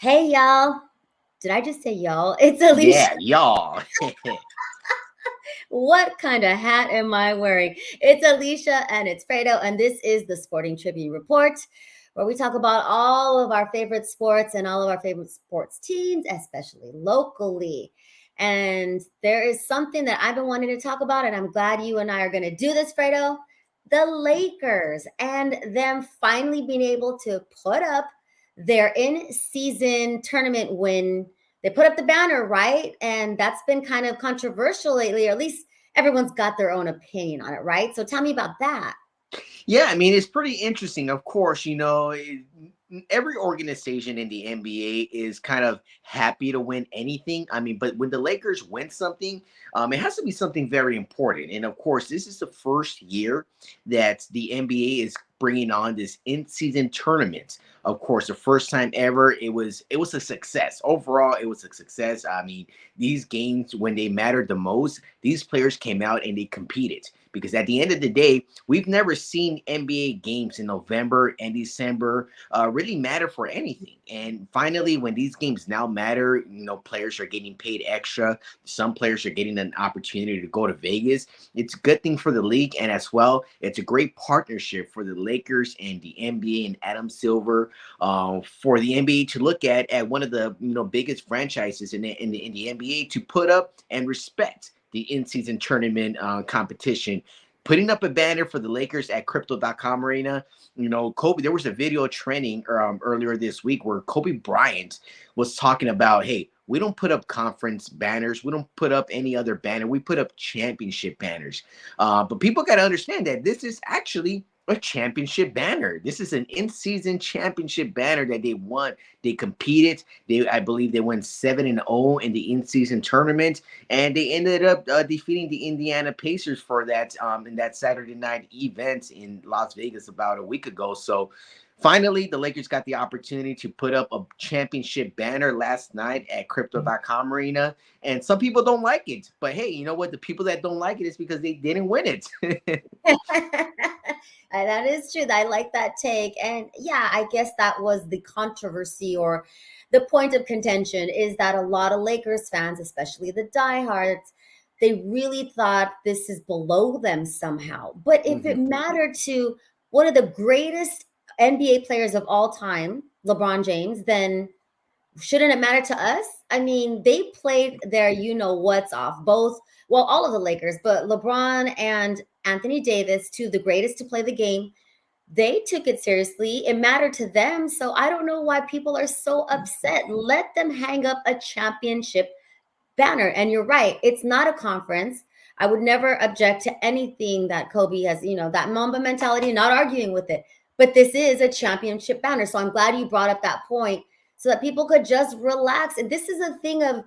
Hey, y'all. Did I just say y'all? It's Alysha. Yeah, y'all. What kind of hat am I wearing? It's Alysha and it's Fredo, and this is the Sporting Tribune Report, where we talk about all of our favorite sports and all of our favorite sports teams, especially locally. And there is something that I've been wanting to talk about, and I'm glad you and I are going to do this, Fredo. The Lakers and them finally being able to put up their in season tournament win. They put up the banner, right? And that's been kind of controversial lately, or at least everyone's got their own opinion on it, right? So tell me about that. Yeah, I mean, it's pretty interesting. Of course, every organization in the NBA is kind of happy to win anything. I mean, but when the Lakers win something, it has to be something very important. And of course, this is the first year that the NBA is bringing on this in-season tournament. Of course, the first time ever, it was a success. Overall, it was a success. I mean, these games when they mattered the most, these players came out and they competed. Because at the end of the day, we've never seen NBA games in November and December really matter for anything. And finally, when these games now matter, players are getting paid extra. Some players are getting an opportunity to go to Vegas. It's a good thing for the league, and as well, it's a great partnership for the Lakers and the NBA and Adam Silver, for the NBA to look at one of the biggest franchises in the NBA to put up and respect the in-season tournament competition. Putting up a banner for the Lakers at Crypto.com Arena. Kobe, there was a video trending earlier this week where Kobe Bryant was talking about, hey, we don't put up conference banners. We don't put up any other banner. We put up championship banners. But people got to understand that this is actually a championship banner. This is an in-season championship banner that they won. They competed. I believe they went 7-0 in the in-season tournament, and they ended up defeating the Indiana Pacers for that in that Saturday night event in Las Vegas about a week ago. So finally, the Lakers got the opportunity to put up a championship banner last night at Crypto.com Arena. And some people don't like it. But hey, you know what? The people that don't like it is because they didn't win it. That is true. I like that take. And yeah, I guess that was the controversy or the point of contention is that a lot of Lakers fans, especially the diehards, they really thought this is below them somehow. But if it Mhm. mattered to one of the greatest NBA players of all time, LeBron James, then shouldn't it matter to us? I mean, they played their what's off, both, well, all of the Lakers, but LeBron and Anthony Davis, two of the greatest to play the game, they took it seriously. It mattered to them. So I don't know why people are so upset. Let them hang up a championship banner. And you're right, it's not a conference. I would never object to anything that Kobe has, that Mamba mentality, not arguing with it. But this is a championship banner. So I'm glad you brought up that point so that people could just relax. And this is a thing of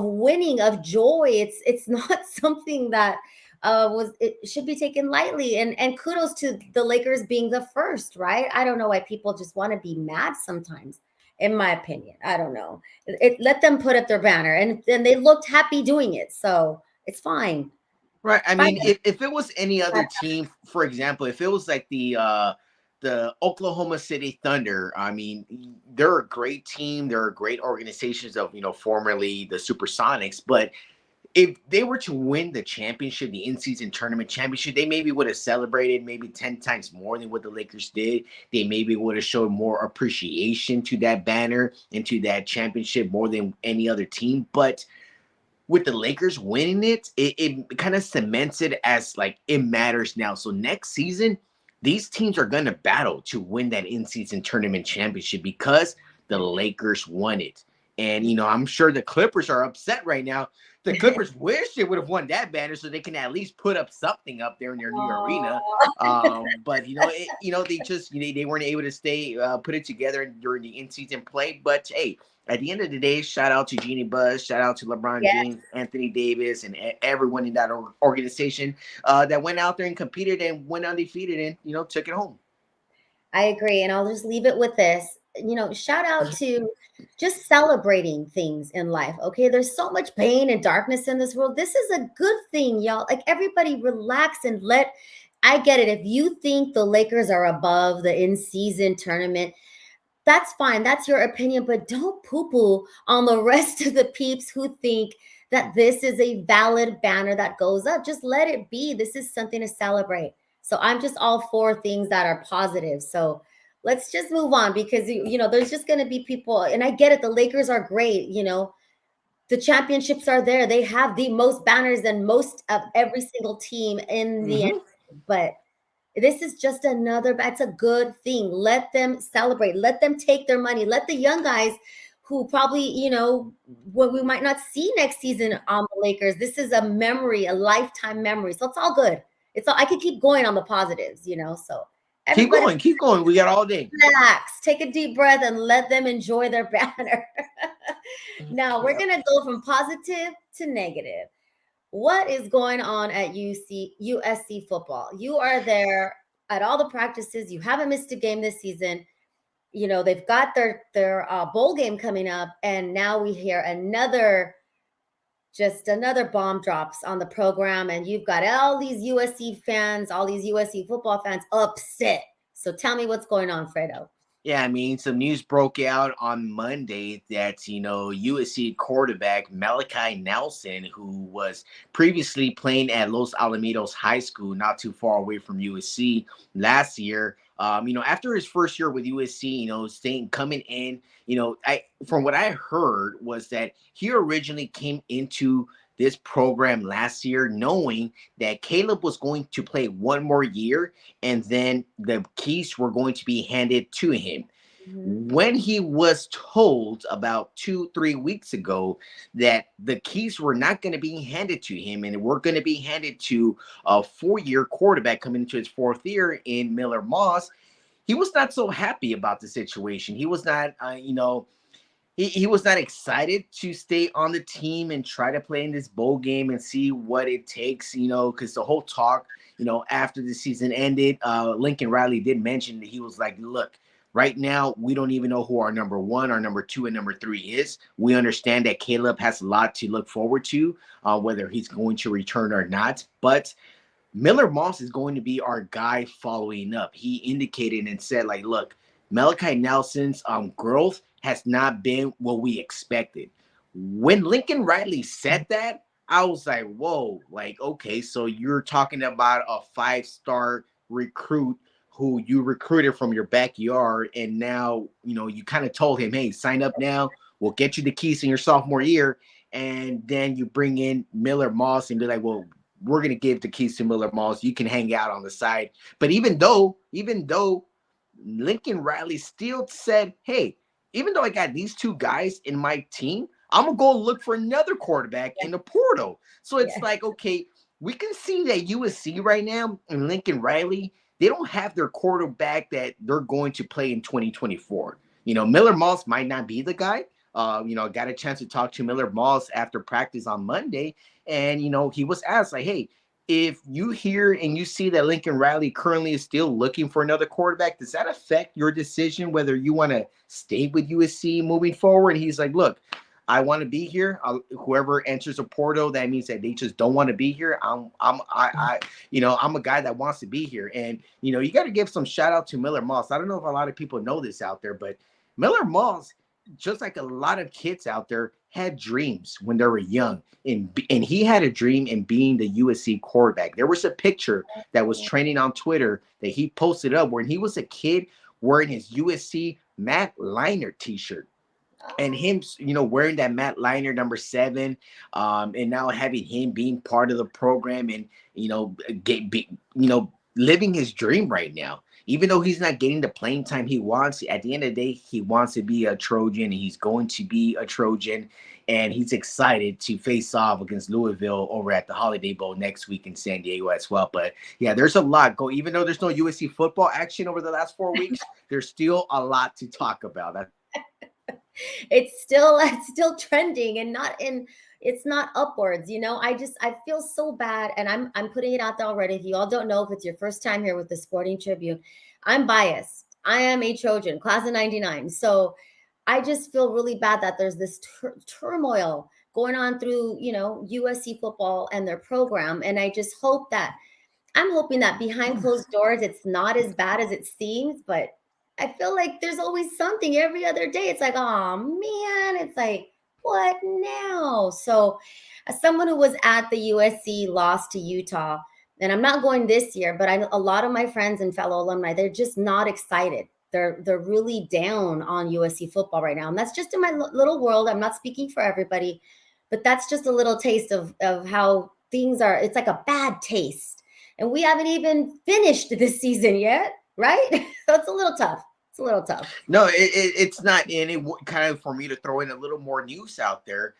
winning, of joy. It's not something that it should be taken lightly. And kudos to the Lakers being the first, right? I don't know why people just want to be mad sometimes, in my opinion. I don't know. Let them put up their banner, and they looked happy doing it, so it's fine. Right. I Fine. mean, if it was any other team, for example, if it was like the Oklahoma City Thunder, I mean, they're a great team. They're great organizations of formerly the Supersonics. But if they were to win the championship, the in-season tournament championship, they maybe would have celebrated maybe 10 times more than what the Lakers did. They maybe would have showed more appreciation to that banner and to that championship more than any other team. But with the Lakers winning it kind of cements it as like it matters now. So next season, these teams are going to battle to win that in-season tournament championship because the Lakers won it. And I'm sure the Clippers are upset right now. The Clippers wish they would have won that banner so they can at least put up something up there in their new arena. But they just they weren't able to stay put it together during the in-season play. But hey, at the end of the day, shout out to Jeannie Buss, shout out to LeBron Yeah, James, Anthony Davis, and everyone in that organization that went out there and competed and went undefeated and took it home. I agree. And I'll just leave it with this. Shout out to just celebrating things in life. Okay. There's so much pain and darkness in this world. This is a good thing, y'all. Like everybody relax and I get it. If you think the Lakers are above the in season tournament, that's fine. That's your opinion, but don't poo-poo on the rest of the peeps who think that this is a valid banner that goes up. Just let it be. This is something to celebrate. So I'm just all for things that are positive. So let's just move on, because there's just going to be people, and I get it. The Lakers are great. The championships are there. They have the most banners than most of every single team in the Hmm. NBA. But this is just another, that's a good thing. Let them celebrate. Let them take their money. Let the young guys who probably, what we might not see next season on the Lakers. This is a memory, a lifetime memory. So it's all good. It's all, I could keep going on the positives. So Keep everybody going, keep going. We got all day. relax, take a deep breath, and let them enjoy their banner. Now we're Yeah. gonna go from positive to negative. What is going on at USC football? You are there at all the practices. You haven't missed a game this season. They've got their bowl game coming up, and now we hear another bomb drops on the program, and you've got all these USC fans, all these USC football fans upset. So tell me what's going on, Fredo. Yeah, I mean, some news broke out on Monday that, USC quarterback Malachi Nelson, who was previously playing at Los Alamitos High School, not too far away from USC last year, after his first year with USC, staying coming in, from what I heard was that he originally came into this program last year knowing that Caleb was going to play one more year and then the keys were going to be handed to him. Mhm. When he was told about 2-3 weeks ago that the keys were not going to be handed to him and were going to be handed to a 4-year quarterback coming into his fourth year in Miller Moss, he was not so happy about the situation. He was not, he was not excited to stay on the team and try to play in this bowl game and see what it takes, because the whole talk, after the season ended, Lincoln Riley did mention that he was like, look, right now, we don't even know who our number one, our number two, and number three is. We understand that Caleb has a lot to look forward to, whether he's going to return or not. But Miller Moss is going to be our guy following up. He indicated and said, like, look, Malachi Nelson's growth has not been what we expected. When Lincoln Riley said that, I was like, whoa, like, okay, so you're talking about a 5-star recruit who you recruited from your backyard, and now, you kind of told him, hey, sign up now. We'll get you the keys in your sophomore year. And then you bring in Miller Moss and be like, well, we're going to give the keys to Miller Moss. You can hang out on the side. But even though Lincoln Riley still said, hey, even though I got these two guys in my team, I'm going to go look for another quarterback in the portal. So it's Yeah. like, okay, we can see that USC right now and Lincoln Riley, they don't have their quarterback that they're going to play in 2024. Miller Moss might not be the guy. I got a chance to talk to Miller Moss after practice on Monday, and he was asked like, "Hey, if you hear and you see that Lincoln Riley currently is still looking for another quarterback, does that affect your decision whether you want to stay with USC moving forward?" And he's like, "Look, I want to be here. Whoever enters a portal, that means that they just don't want to be here. I'm a guy that wants to be here." And you got to give some shout out to Miller Moss. I don't know if a lot of people know this out there, but Miller Moss, just like a lot of kids out there, had dreams when they were young, and he had a dream in being the USC quarterback. There was a picture that was trending on Twitter that he posted up when he was a kid wearing his USC Matt Leinart t-shirt, and him, wearing that Matt Leinart number 7, and now having him being part of the program and living his dream right now. Even though he's not getting the playing time he wants, at the end of the day, he wants to be a Trojan, and he's going to be a Trojan, and he's excited to face off against Louisville over at the Holiday Bowl next week in San Diego as well. But yeah, there's a lot go. Even though there's no USC football action over the last 4 weeks, there's still a lot to talk about. It's still trending, and it's not upwards. I feel so bad, and I'm putting it out there already. If you all don't know, if it's your first time here with the Sporting Tribune, I'm biased. I am a Trojan, class of 99. So I just feel really bad that there's this turmoil going on through, USC football and their program. And I just I'm hoping that behind closed doors, it's not as bad as it seems, but I feel like there's always something every other day. It's like, oh man, it's like, what now? So, as someone who was at the USC loss to Utah, and I'm not going this year, but a lot of my friends and fellow alumni, they're just not excited. They're really down on USC football right now, and that's just in my little world. I'm not speaking for everybody, but that's just a little taste of how things are. It's like a bad taste, and we haven't even finished this season yet, right? So it's a little tough. It's a little tough. No, it's not. And kind of for me to throw in a little more news out there.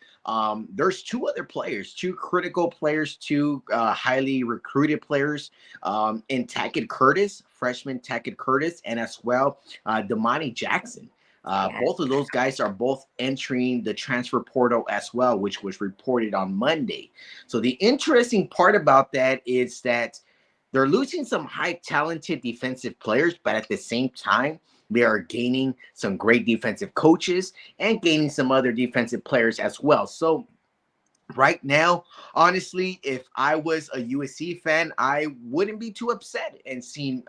There's two other players, two critical players, two highly recruited players, in Tackett Curtis, freshman Tackett Curtis, and as well Domani Jackson. Yeah. Both of those guys are both entering the transfer portal as well, which was reported on Monday. So the interesting part about that is that they're losing some high talented defensive players, but at the same time, they are gaining some great defensive coaches and gaining some other defensive players as well. So right now, honestly, if I was a USC fan, I wouldn't be too upset and seeing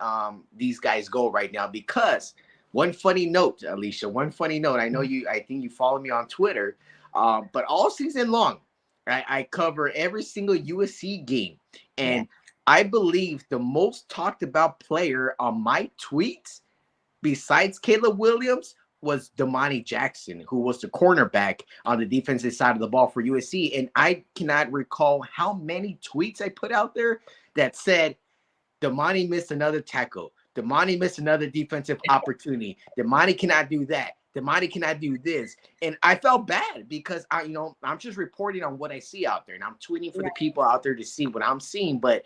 these guys go right now because one funny note, Alysha, one funny note. I think you follow me on Twitter, but all season long, I cover every single USC game. Yeah. And I believe the most talked about player on my tweets besides Caleb Williams was Domani Jackson, who was the cornerback on the defensive side of the ball for USC. And I cannot recall how many tweets I put out there that said, Domani missed another tackle. Domani missed another defensive opportunity. Domani cannot do that. Domani cannot do this. And I felt bad because I'm just reporting on what I see out there. And I'm tweeting for the people out there to see what I'm seeing. But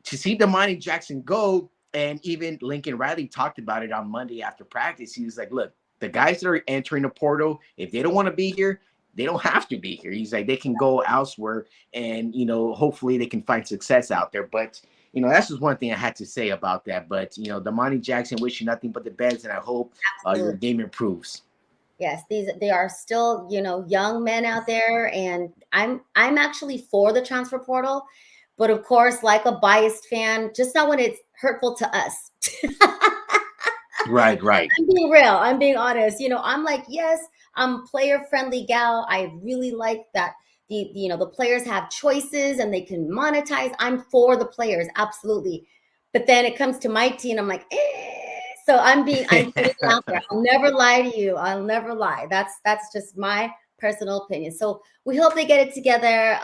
to see Domani Jackson go, and even Lincoln Riley talked about it on Monday after practice. He was like, look, the guys that are entering the portal, if they don't want to be here, they don't have to be here. He's like, they can go elsewhere and, hopefully they can find success out there. But, that's just one thing I had to say about that. But, Domani Jackson, wish you nothing but the best, and I hope your game improves. Yes, they are still, young men out there, and I'm actually for the transfer portal, but of course, like a biased fan, just not when it's hurtful to us. Right. I'm being real. I'm being honest. I'm like, yes, I'm player friendly gal. I really like that the players have choices and they can monetize. I'm for the players, absolutely. But then it comes to my team, I'm like, so I'm putting it out there. I'll never lie to you. I'll never lie. That's just my personal opinion. So we hope they get it together.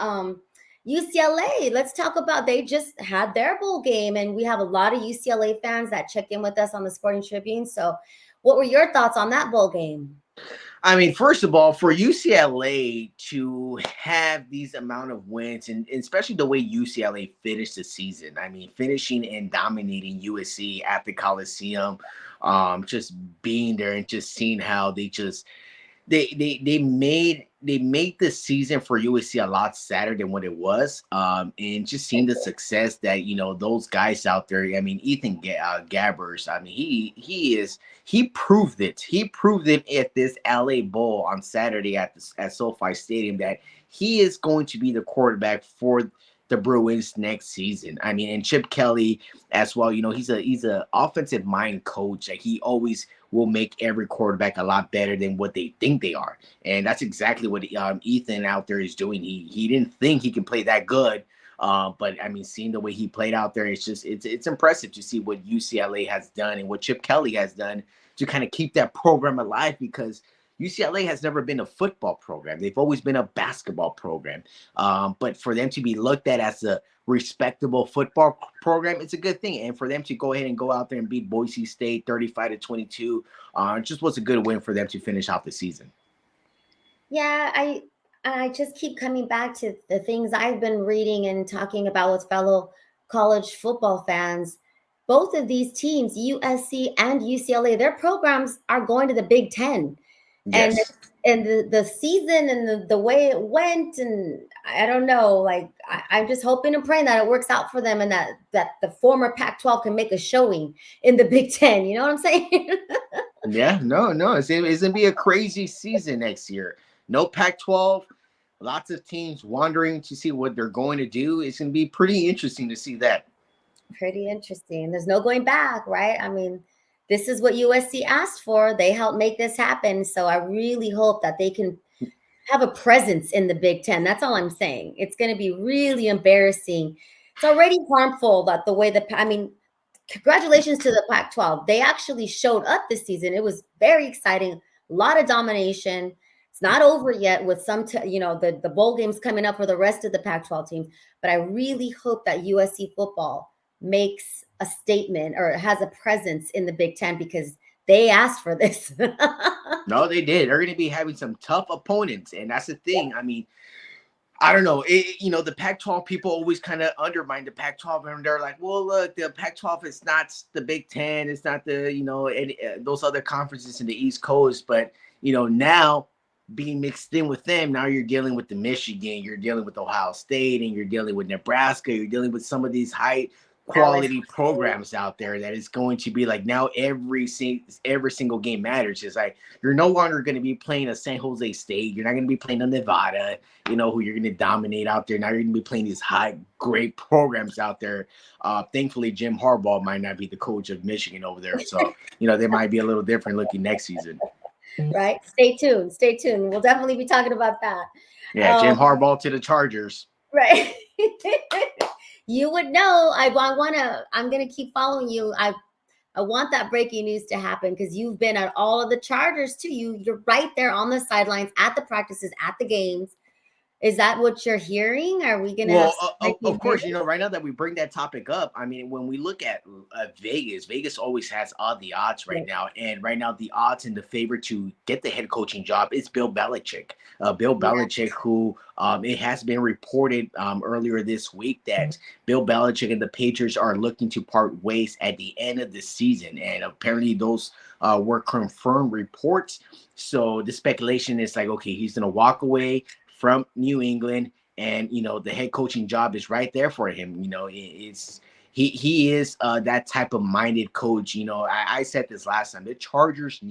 UCLA, let's talk about, they just had their bowl game, and we have a lot of UCLA fans that check in with us on the Sporting Tribune. So what were your thoughts on that bowl game? I mean, first of all, for UCLA to have these amount of wins, and especially the way UCLA finished the season, I mean, finishing and dominating USC at the Coliseum, just being there and just seeing how they made the season for USC a lot sadder than what it was. And just seeing the success that those guys out there. I mean, Ethan Gabbers. I mean, he proved it. He proved it at this LA Bowl on Saturday at SoFi Stadium that he is going to be the quarterback for the Bruins next season. I mean, and Chip Kelly as well. He's a offensive mind coach. Like, he always will make every quarterback a lot better than what they think they are, and that's exactly what Ethan out there is doing. He didn't think he can play that good, but I mean, seeing the way he played out there, it's impressive to see what UCLA has done and what Chip Kelly has done to kind of keep that program alive, because UCLA has never been a football program. They've always been a basketball program. But for them to be looked at as a respectable football program, it's a good thing. And for them to go ahead and go out there and beat Boise State 35-22, just was a good win for them to finish off the season. Yeah, I just keep coming back to the things I've been reading and talking about with fellow college football fans. Both of these teams, USC and UCLA, their programs are going to the Big Ten. And Yes. the season and the way it went, and I don't know, like I'm just hoping and praying that it works out for them, and that the former Pac-12 can make a showing in the Big Ten. You know what I'm saying? Yeah, no, it's gonna be a crazy season next year. No Pac-12, lots of teams wondering to see what they're going to do. It's gonna be pretty interesting to see that. Pretty interesting. There's no going back, right? I mean, this is what USC asked for. They helped make this happen. So I really hope that they can have a presence in the Big Ten. That's all I'm saying. It's going to be really embarrassing. It's already harmful that the way I mean, congratulations to the Pac-12. They actually showed up this season. It was very exciting. A lot of domination. It's not over yet with some, the bowl games coming up for the rest of the Pac-12 teams. But I really hope that USC football makes a statement or has a presence in the Big Ten because they asked for this. No, they did. They're going to be having some tough opponents, and that's the thing. I mean, I don't know. The Pac-12 people always kind of undermine the Pac-12, and they're like, "Well, look, the Pac-12 is not the Big Ten. It's not those other conferences in the East Coast." But now being mixed in with them, now you're dealing with the Michigan, you're dealing with Ohio State, and you're dealing with Nebraska. You're dealing with some of these high quality programs out there that is going to be like now every single game matters. It's like you're no longer going to be playing a San Jose State. You're not going to be playing a Nevada, who you're going to dominate out there. Now you're going to be playing these great programs out there. Thankfully, Jim Harbaugh might not be the coach of Michigan over there. So, they might be a little different looking next season. Right. Stay tuned. Stay tuned. We'll definitely be talking about that. Yeah, Jim Harbaugh to the Chargers. Right. You would know. I'm going to keep following you. I want that breaking news to happen because you've been at all of the Chargers too. You're right there on the sidelines at the practices, at the games. Is that what you're hearing? Are we going to have of course, right now that we bring that topic up, I mean, when we look at Vegas always has all the odds right now. And right now, the odds and the favorite to get the head coaching job is Bill Belichick. Bill Belichick, who it has been reported earlier this week that Bill Belichick and the Patriots are looking to part ways at the end of the season. And apparently those were confirmed reports. So the speculation is like, okay, he's going to walk away from New England, and the head coaching job is right there for him. He is that type of minded coach. I said this last time. The Chargers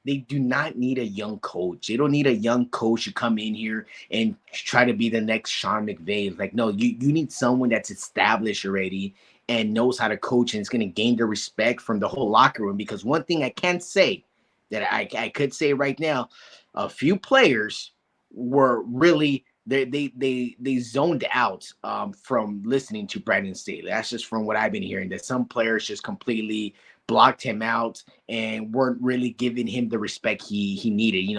they do not need a young coach. They don't need a young coach to come in here and try to be the next Sean McVay. Like, no, you need someone that's established already and knows how to coach and is going to gain the respect from the whole locker room. Because one thing I can say that I could say right now, a few players were really they zoned out from listening to Brandon Staley. That's just from what I've been hearing, that some players just completely blocked him out and weren't really giving him the respect he needed.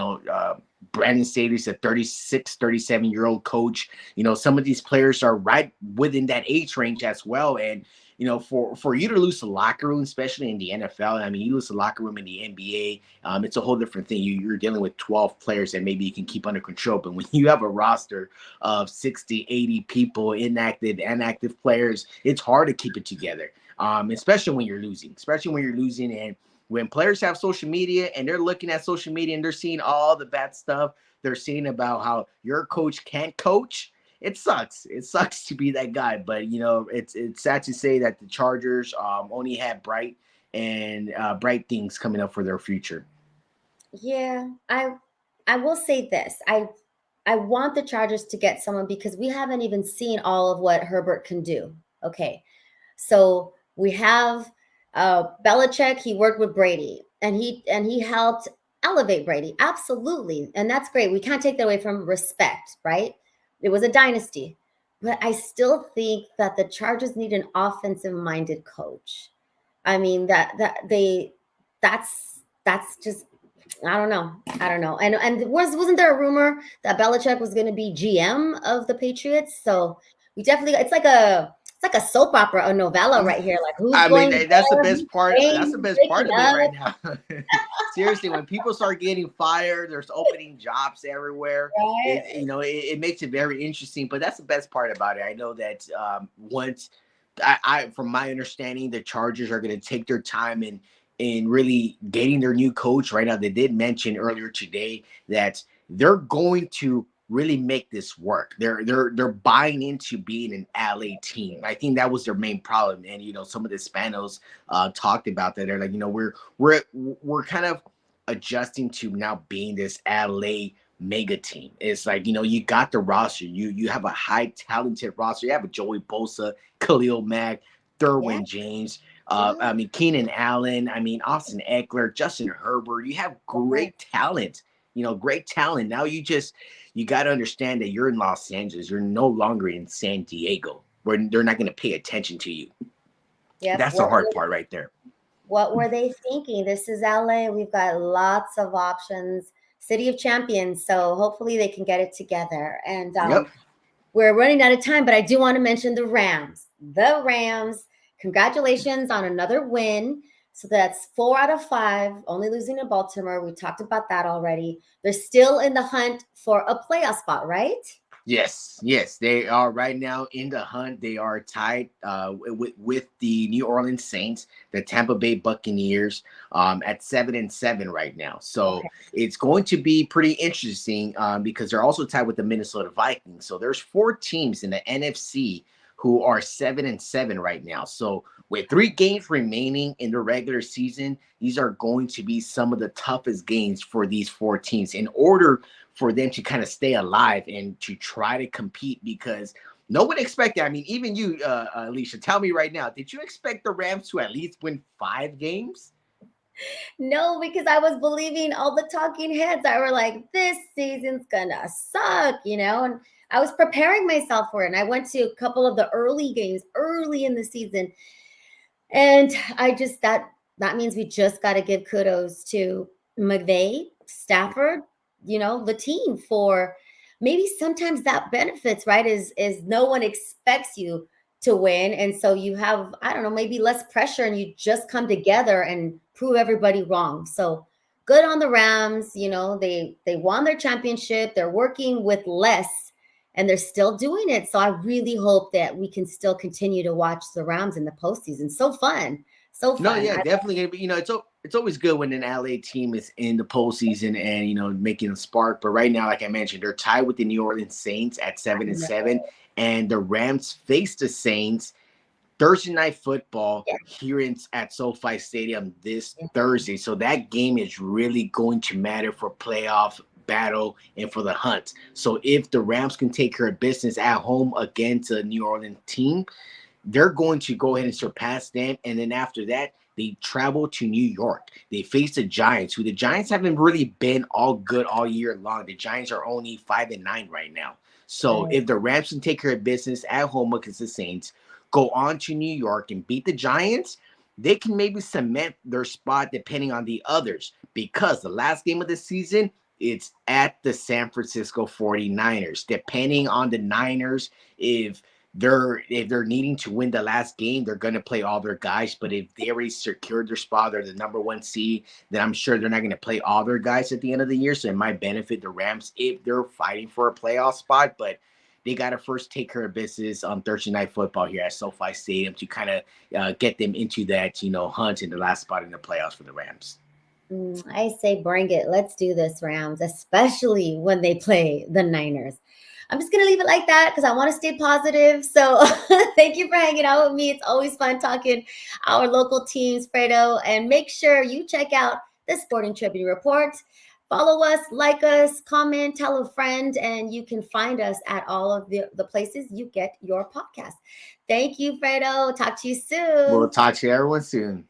Brandon Staley's a 36, 37-year-old coach. Some of these players are right within that age range as well. And for you to lose the locker room, especially in the NFL, I mean, you lose the locker room in the NBA, it's a whole different thing. You're dealing with 12 players that maybe you can keep under control. But when you have a roster of 60, 80 people, inactive players, it's hard to keep it together, especially when you're losing. And when players have social media and they're looking at social media and they're seeing all the bad stuff they're seeing about how your coach can't coach, it sucks. It sucks to be that guy. But, it's sad to say that the Chargers only have bright things coming up for their future. Yeah, I will say this. I want the Chargers to get someone because we haven't even seen all of what Herbert can do. Okay. So we have Belichick. He worked with Brady and he helped elevate Brady. Absolutely. And that's great. We can't take that away from respect, right? It was a dynasty. But I still think that the Chargers need an offensive minded coach. I mean, that's just I don't know. And wasn't there a rumor that Belichick was going to be GM of the Patriots? So we definitely it's like a soap opera, a novella right here. Like who's that's the best part. That's the best part of it right now. Seriously, when people start getting fired, there's opening jobs everywhere. Right? It makes it very interesting. But that's the best part about it. I know that once from my understanding, the Chargers are going to take their time in really getting their new coach right now. They did mention earlier today that they're going to really make this work. They're buying into being an LA team. I think that was their main problem. And some of the Spanos talked about that. They're like, we're kind of adjusting to now being this LA mega team. It's like, you got the roster. You have a high talented roster. You have a Joey Bosa, Khalil Mack, Derwin James. Yeah. I mean, Keenan Allen, I mean, Austin Eckler, Justin Herbert. You have great talent, great talent. Now you got to understand that you're in Los Angeles. You're no longer in San Diego, where they're not going to pay attention to you. Yep. That's the hard part right there. What were they thinking? This is LA. We've got lots of options. City of champions. So hopefully they can get it together. And Yep. we're running out of time, but I do want to mention the Rams. The Rams, congratulations on another win. So that's 4 out of 5, only losing to Baltimore. We talked about that already. They're still in the hunt for a playoff spot, right? Yes, they are right now in the hunt. They are tied with the New Orleans Saints, the Tampa Bay Buccaneers, at 7-7 right now. So Okay. it's going to be pretty interesting because they're also tied with the Minnesota Vikings. So there's 4 teams in the NFC who are 7-7 right now. So with 3 games remaining in the regular season, these are going to be some of the toughest games for these 4 teams in order for them to kind of stay alive and to try to compete, because no one expected. I mean, even you, Alysha, tell me right now, did you expect the Rams to at least win 5 games? No, because I was believing all the talking heads. I were like, this season's gonna suck, and I was preparing myself for it. And I went to a couple of the early games early in the season. And that means we just got to give kudos to McVay, Stafford, the team for maybe sometimes that benefits, right? Is no one expects you to win. And so you have, I don't know, maybe less pressure and you just come together and prove everybody wrong. So good on the Rams. They won their championship. They're working with less and they're still doing it. So I really hope that we can still continue to watch the Rams in the postseason. So fun. So No, fun. yeah, definitely gonna be. It's always good when an LA team is in the postseason and making a spark. But right now, like I mentioned, they're tied with the New Orleans Saints at 7-7, and the Rams face the Saints Thursday night football Yeah. here at SoFi Stadium this Thursday. So that game is really going to matter for playoff battle and for the hunt. So if the Rams can take care of business at home against a New Orleans team, they're going to go ahead and surpass them. And then after that, they travel to New York. They face the Giants, who the Giants haven't really been all good all year long. The Giants are only 5-9 right now. So Right. if the Rams can take care of business at home against the Saints, go on to New York and beat the Giants, they can maybe cement their spot depending on the others, because the last game of the season, it's at the San Francisco 49ers. Depending on the Niners, if they're needing to win the last game, they're going to play all their guys. But if they already secured their spot, they're the number 1 seed, then I'm sure they're not going to play all their guys at the end of the year. So it might benefit the Rams if they're fighting for a playoff spot. But they got to first take care of business on Thursday night football here at SoFi Stadium to kind of get them into that, hunt in the last spot in the playoffs for the Rams. I say bring it. Let's do this, Rams, especially when they play the Niners. I'm just going to leave it like that because I want to stay positive. So thank you for hanging out with me. It's always fun talking our local teams, Fredo. And make sure you check out the Sporting Tribune Report. Follow us, like us, comment, tell a friend, and you can find us at all of the places you get your podcast. Thank you, Fredo. Talk to you We'll soon. talk to everyone soon.